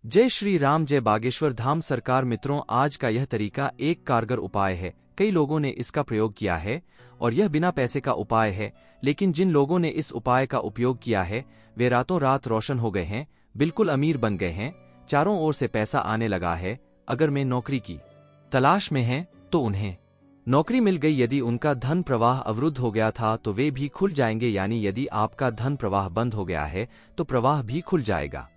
जय श्री राम, जय बागेश्वर धाम। सरकार मित्रों, आज का यह तरीका एक कारगर उपाय है। कई लोगों ने इसका प्रयोग किया है और यह बिना पैसे का उपाय है, लेकिन जिन लोगों ने इस उपाय का उपयोग किया है वे रातों रात रोशन हो गए हैं, बिल्कुल अमीर बन गए हैं, चारों ओर से पैसा आने लगा है। अगर मैं नौकरी की तलाश में हैं तो उन्हें नौकरी मिल गई। यदि उनका धन प्रवाह अवरुद्ध हो गया था तो वे भी खुल जाएंगे, यानी यदि आपका धन प्रवाह बंद हो गया है तो प्रवाह भी खुल जाएगा।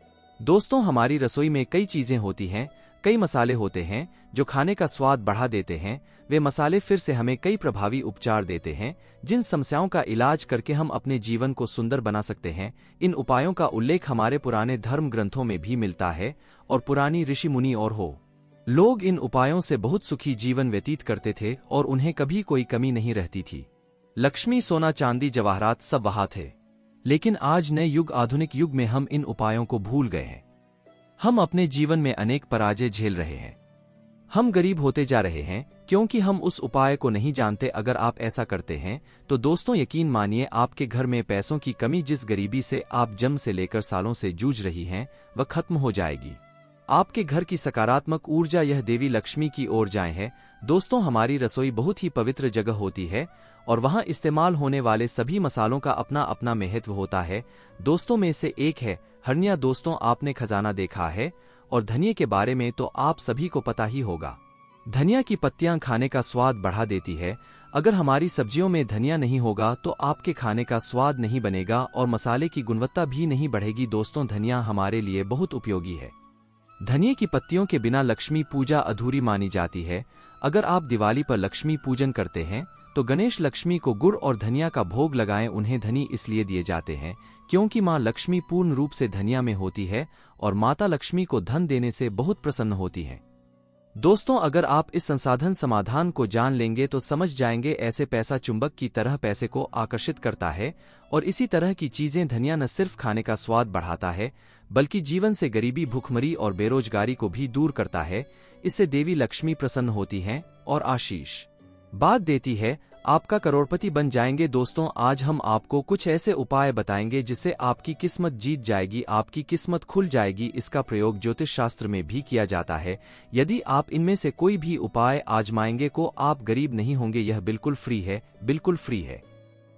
दोस्तों, हमारी रसोई में कई चीजें होती हैं, कई मसाले होते हैं जो खाने का स्वाद बढ़ा देते हैं। वे मसाले फिर से हमें कई प्रभावी उपचार देते हैं, जिन समस्याओं का इलाज करके हम अपने जीवन को सुंदर बना सकते हैं। इन उपायों का उल्लेख हमारे पुराने धर्म ग्रंथों में भी मिलता है और पुरानी ऋषि मुनि और हो लोग इन उपायों से बहुत सुखी जीवन व्यतीत करते थे और उन्हें कभी कोई कमी नहीं रहती थी। लक्ष्मी, सोना, चांदी, जवाहरात सब वहां थे, लेकिन आज नए युग, आधुनिक युग में हम इन उपायों को भूल गए हैं। हम अपने जीवन में अनेक पराजय झेल रहे हैं। हम गरीब होते जा रहे हैं क्योंकि हम उस उपाय को नहीं जानते। अगर आप ऐसा करते हैं तो दोस्तों, यकीन मानिए, आपके घर में पैसों की कमी, जिस गरीबी से आप जन्म से लेकर सालों से जूझ रही हैं, वह खत्म हो जाएगी। आपके घर की सकारात्मक ऊर्जा यह देवी लक्ष्मी की ओर जाए है। दोस्तों, हमारी रसोई बहुत ही पवित्र जगह होती है और वहां इस्तेमाल होने वाले सभी मसालों का अपना अपना महत्व होता है। दोस्तों में से एक है हरनिया। दोस्तों, आपने खजाना देखा है और धनिया के बारे में तो आप सभी को पता ही होगा। धनिया की पत्तियां खाने का स्वाद बढ़ा देती है। अगर हमारी सब्जियों में धनिया नहीं होगा तो आपके खाने का स्वाद नहीं बनेगा और मसाले की गुणवत्ता भी नहीं बढ़ेगी। दोस्तों, धनिया हमारे लिए बहुत उपयोगी है। धनिया की पत्तियों के बिना लक्ष्मी पूजा अधूरी मानी जाती है। अगर आप दिवाली पर लक्ष्मी पूजन करते हैं तो गणेश लक्ष्मी को गुड़ और धनिया का भोग लगाएं। उन्हें धनी इसलिए दिए जाते हैं क्योंकि मां लक्ष्मी पूर्ण रूप से धनिया में होती है और माता लक्ष्मी को धन देने से बहुत प्रसन्न होती है। दोस्तों, अगर आप इस संसाधन समाधान को जान लेंगे तो समझ जाएंगे, ऐसे पैसा चुंबक की तरह पैसे को आकर्षित करता है और इसी तरह की चीजें। धनिया न सिर्फ खाने का स्वाद बढ़ाता है बल्कि जीवन से गरीबी, भूखमरी और बेरोजगारी को भी दूर करता है। इससे देवी लक्ष्मी प्रसन्न होती हैं और आशीष बात देती है। आपका करोड़पति बन जाएंगे। दोस्तों, आज हम आपको कुछ ऐसे उपाय बताएंगे जिससे आपकी किस्मत जीत जाएगी, आपकी किस्मत खुल जाएगी। इसका प्रयोग ज्योतिष शास्त्र में भी किया जाता है। यदि आप इनमें से कोई भी उपाय आजमाएंगे को आप गरीब नहीं होंगे। यह बिल्कुल फ्री है, बिल्कुल फ्री है,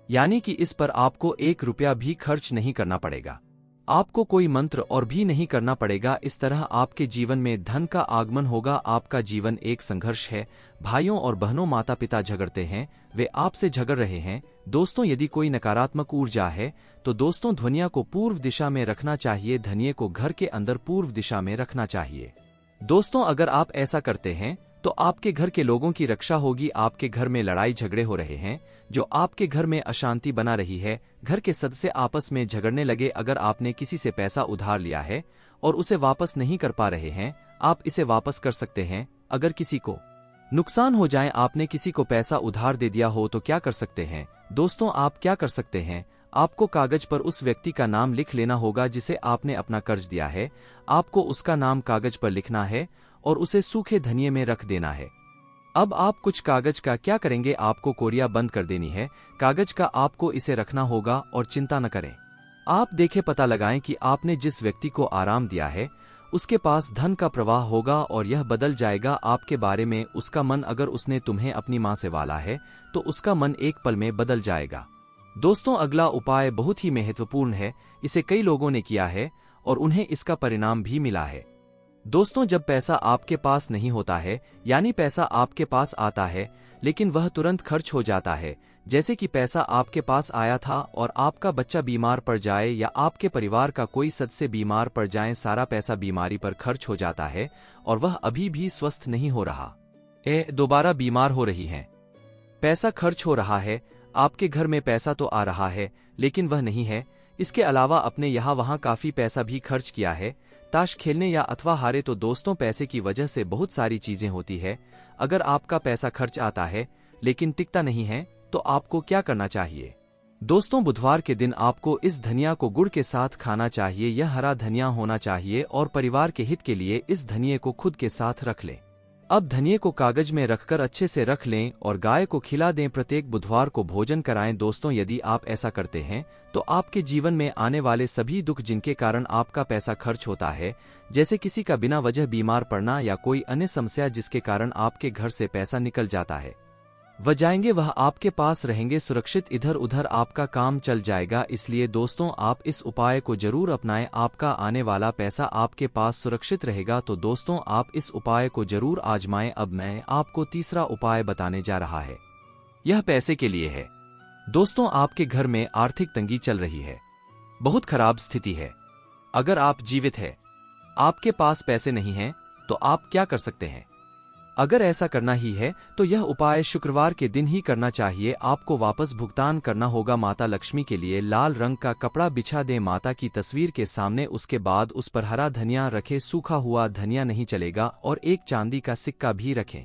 यानी कि इस पर आपको 1 रुपया भी खर्च नहीं करना पड़ेगा। आपको कोई मंत्र और भी नहीं करना पड़ेगा। इस तरह आपके जीवन में धन का आगमन होगा। आपका जीवन एक संघर्ष है। भाइयों और बहनों, माता पिता झगड़ते हैं, वे आपसे झगड़ रहे हैं। दोस्तों, यदि कोई नकारात्मक ऊर्जा है तो दोस्तों, ध्वनिया को पूर्व दिशा में रखना चाहिए। धनिये को घर के अंदर पूर्व दिशा में रखना चाहिए। दोस्तों, अगर आप ऐसा करते हैं तो आपके घर के लोगों की रक्षा होगी। आपके घर में लड़ाई झगड़े हो रहे हैं जो आपके घर में अशांति बना रही है, घर के सदस्य आपस में झगड़ने लगे। अगर आपने किसी से पैसा उधार लिया है और उसे वापस नहीं कर पा रहे हैं, आप इसे वापस कर सकते हैं। अगर किसी को नुकसान हो जाए, आपने किसी को पैसा उधार दे दिया हो तो क्या कर सकते हैं? दोस्तों, आप क्या कर सकते हैं? आपको कागज पर उस व्यक्ति का नाम लिख लेना होगा जिसे आपने अपना कर्ज दिया है। आपको उसका नाम कागज पर लिखना है और उसे सूखे धनिये में रख देना है। अब आप कुछ कागज का क्या करेंगे? आपको कोरिया बंद कर देनी है कागज का, आपको इसे रखना होगा और चिंता न करें। आप देखें, पता लगाएं कि आपने जिस व्यक्ति को आराम दिया है उसके पास धन का प्रवाह होगा और यह बदल जाएगा आपके बारे में। उसका मन, अगर उसने तुम्हें अपनी मां से वाला है तो उसका मन एक पल में बदल जाएगा। दोस्तों, अगला उपाय बहुत ही महत्वपूर्ण है। इसे कई लोगों ने किया है और उन्हें इसका परिणाम भी मिला है। दोस्तों, जब पैसा आपके पास नहीं होता है, यानी पैसा आपके पास आता है लेकिन वह तुरंत खर्च हो जाता है, जैसे कि पैसा आपके पास आया था और आपका बच्चा बीमार पड़ जाए या आपके परिवार का कोई सदस्य बीमार पड़ जाए, सारा पैसा बीमारी पर खर्च हो जाता है और वह अभी भी स्वस्थ नहीं हो रहा, दोबारा बीमार हो रही हैं, पैसा खर्च हो रहा है, आपके घर में पैसा तो आ रहा है लेकिन वह नहीं है। इसके अलावा अपने यहाँ वहाँ काफी पैसा भी खर्च किया है, ताश खेलने या अथवा हारे। तो दोस्तों, पैसे की वजह से बहुत सारी चीजें होती है। अगर आपका पैसा खर्च आता है लेकिन टिकता नहीं है तो आपको क्या करना चाहिए? दोस्तों, बुधवार के दिन आपको इस धनिया को गुड़ के साथ खाना चाहिए। यह हरा धनिया होना चाहिए और परिवार के हित के लिए इस धनिये को खुद के साथ रख लें। अब धनिये को कागज में रखकर अच्छे से रख लें और गाय को खिला दें। प्रत्येक बुधवार को भोजन कराएं। दोस्तों, यदि आप ऐसा करते हैं तो आपके जीवन में आने वाले सभी दुख जिनके कारण आपका पैसा खर्च होता है, जैसे किसी का बिना वजह बीमार पड़ना या कोई अन्य समस्या जिसके कारण आपके घर से पैसा निकल जाता है, वह जाएंगे, वह आपके पास रहेंगे सुरक्षित। इधर उधर आपका काम चल जाएगा। इसलिए दोस्तों, आप इस उपाय को जरूर अपनाएं। आपका आने वाला पैसा आपके पास सुरक्षित रहेगा। तो दोस्तों, आप इस उपाय को जरूर आजमाएं। अब मैं आपको तीसरा उपाय बताने जा रहा है। यह पैसे के लिए है। दोस्तों, आपके घर में आर्थिक तंगी चल रही है, बहुत खराब स्थिति है। अगर आप जीवित हैं, आपके पास पैसे नहीं हैं, तो आप क्या कर सकते हैं? अगर ऐसा करना ही है तो यह उपाय शुक्रवार के दिन ही करना चाहिए। आपको वापस भुगतान करना होगा माता लक्ष्मी के लिए लाल रंग का कपड़ा बिछा दें माता की तस्वीर के सामने। उसके बाद उस पर हरा धनिया रखें, सूखा हुआ धनिया नहीं चलेगा, और एक चांदी का सिक्का भी रखें।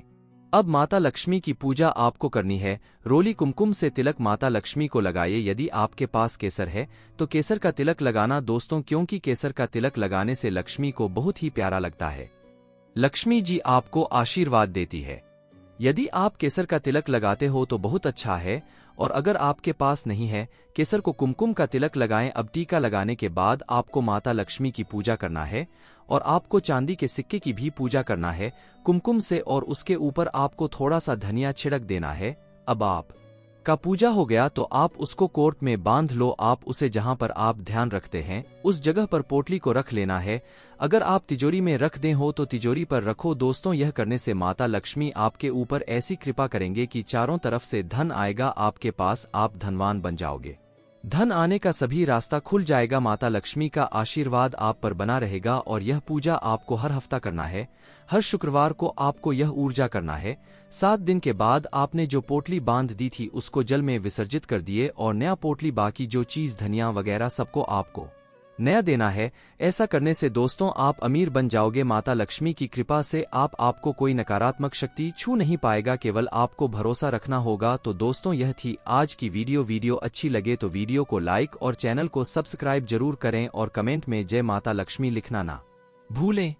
अब माता लक्ष्मी की पूजा आपको करनी है। रोली कुमकुम से तिलक माता लक्ष्मी को लगाइए। यदि आपके पास केसर है तो केसर का तिलक लगाना दोस्तों, क्योंकि केसर का तिलक लगाने से लक्ष्मी को बहुत ही प्यारा लगता है। लक्ष्मी जी आपको आशीर्वाद देती है। यदि आप केसर का तिलक लगाते हो तो बहुत अच्छा है, और अगर आपके पास नहीं है, केसर को कुमकुम का तिलक लगाएं। अब टीका लगाने के बाद आपको माता लक्ष्मी की पूजा करना है, और आपको चांदी के सिक्के की भी पूजा करना है कुमकुम से, और उसके ऊपर आपको थोड़ा सा धनिया छिड़क देना है। अब आप का पूजा हो गया तो आप उसको कोर्ट में बांध लो। आप उसे जहां पर आप ध्यान रखते हैं उस जगह पर पोटली को रख लेना है। अगर आप तिजोरी में रख दें हो तो तिजोरी पर रखो। दोस्तों, यह करने से माता लक्ष्मी आपके ऊपर ऐसी कृपा करेंगे कि चारों तरफ से धन आएगा आपके पास, आप धनवान बन जाओगे। धन आने का सभी रास्ता खुल जाएगा। माता लक्ष्मी का आशीर्वाद आप पर बना रहेगा। और यह पूजा आपको हर हफ्ता करना है। हर शुक्रवार को आपको यह ऊर्जा करना है। 7 दिन के बाद आपने जो पोटली बांध दी थी उसको जल में विसर्जित कर दिए, और नया पोटली बाकी जो चीज धनिया वगैरह सबको आपको नया देना है। ऐसा करने से दोस्तों आप अमीर बन जाओगे। माता लक्ष्मी की कृपा से आपको कोई नकारात्मक शक्ति छू नहीं पाएगा, केवल आपको भरोसा रखना होगा। तो दोस्तों, यह थी आज की वीडियो अच्छी लगे तो वीडियो को लाइक और चैनल को सब्सक्राइब जरूर करें, और कमेंट में जय माता लक्ष्मी लिखना ना भूलें।